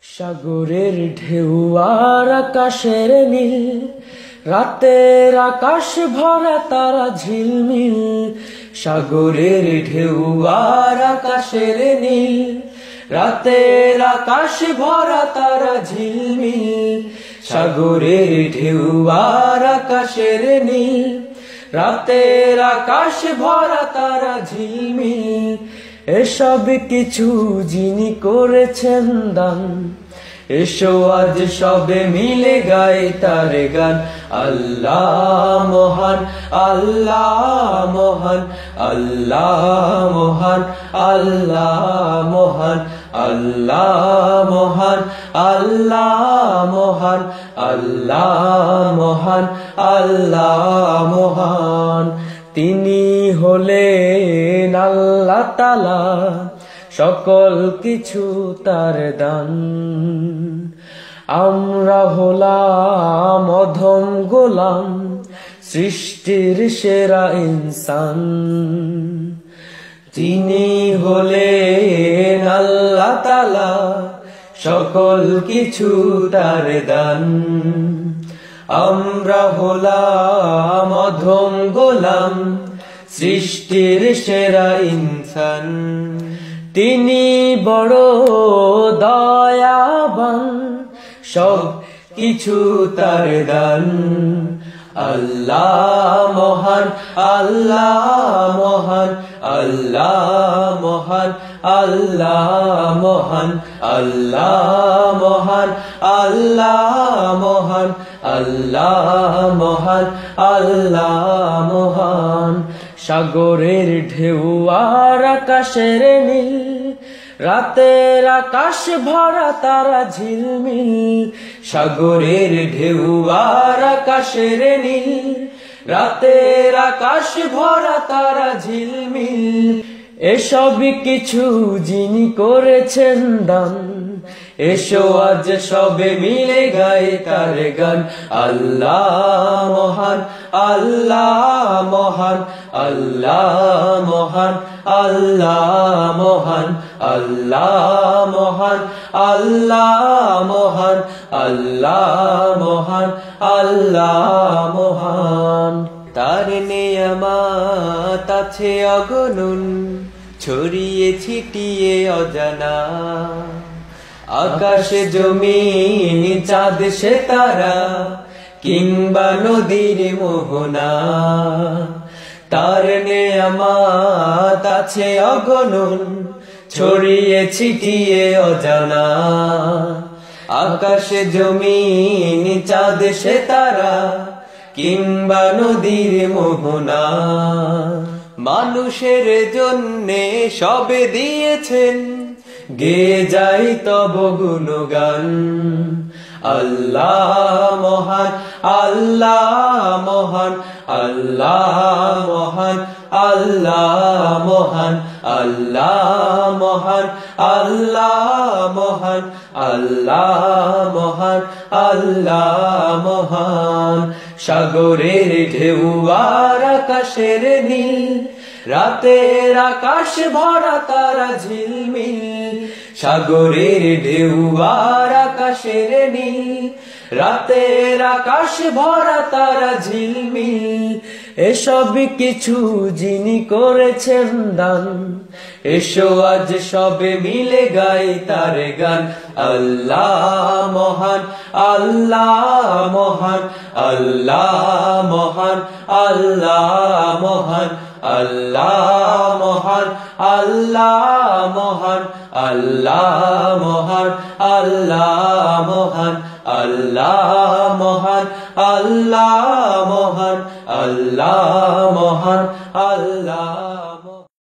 সাগরের ঢেউ আর আকাশের নীল, রাতের আকাশ ভরা তারা ঝিলমিল। সাগরের ঢেউ আর আকাশের নীল, রাতের আকাশ ভরা তারা ঝিলমিল। সাগরের ঢেউ আর আকাশের নীল, রাতের আকাশ ভরা তারা ঝিলমিল। এসব কিছু যিনি করেছেন দান, এসো আজ সবে মিলে গাই তার গান। আল্লাহ মহান, আল্লাহ মহান, আল্লাহ মহান, আল্লাহ মহান, আল্লাহ মহান, আল্লাহ মহান, আল্লাহ মহান, আল্লাহ মহান। তিনি হলেন আল্লাহ তাআলা, সকল কিছু তার দান। আমরা হলাম অধম গোলাম, সৃষ্টির সেরা ইনসান। তিনি হলেন আল্লাহ তাআলা, সকল কিছু তার দান। আমরা হলাম অধম গোলাম, সৃষ্টির সেরা ইনসান। তিনি বড় দয়াবান, সব কিছু তার দান। আল্লাহ মহান, আল্লাহ মহান, আল্লাহ মহান, আল্লাহ মহান, আল্লাহ মহান, আল্লাহ মহান, আল্লাহ মহান, আল্লাহ মহান। সাগরের ঢেউ আর আকাশের নীল, রাতের আকাশ ভরা তারা ঝিলমিল। সাগরের ঢেউ আর আকাশের নীল, রাতের আকাশ ভরা তারা ঝিলমিল। এসব কিছু যিনি করেছেন দান, এসো আজ সবে মিলে গাই তার গান। আল্লাহ মহান, আল্লাহ মহান, আল্লাহ মহান, আল্লাহ মহান, আল্লাহ মহান, আল্লাহ মহান, আল্লাহ মহান, আল্লাহ মহান। তার নেয়ামত আছে অগণন, ছড়িয়ে ছিটিয়ে অজানা। আকাশ জমিন চাঁদ সে তারা, কিংবা নদীর মোহনা। তার নেয়ামত আছে অগণন, ছড়িয়ে ছিটিয়ে অজানা। আকাশ জমিন চাঁদ সে তারা, কিংবা নদীর মোহনা। মানুষের জন্যে সবে দিয়েছেন, গেয়ে যাই তব গুণগান। আল্লাহ মহান, আল্লাহ মহান, আল্লাহ মহান, আল্লাহ মহান, আল্লাহ মহান, আল্লাহ মহান, আল্লাহ মহান, আল্লাহ মহান। সাগরের ঢেউ আর আকাশের নীল, রাতের আকাশ ভরা তারা ঝিলমিল। সাগরের ঢেউ আর আকাশের নীল, রাতের আকাশ ভরা তারা ঝিলমিল। এসব কিছু যিনি করেছেন দান, এসো আজ সবে মিলে গাই তার গান। আল্লাহ মহান, আল্লাহ মহান, আল্লাহ মহান, আল্লাহ মহান, আল্লাহ মহান, আল্লাহ মহান, আল্লাহ মহান, আল্লাহ মহান, আল্লাহ মহান, আল্লাহ মহান, আল্লাহ মহান, আল্লাহ।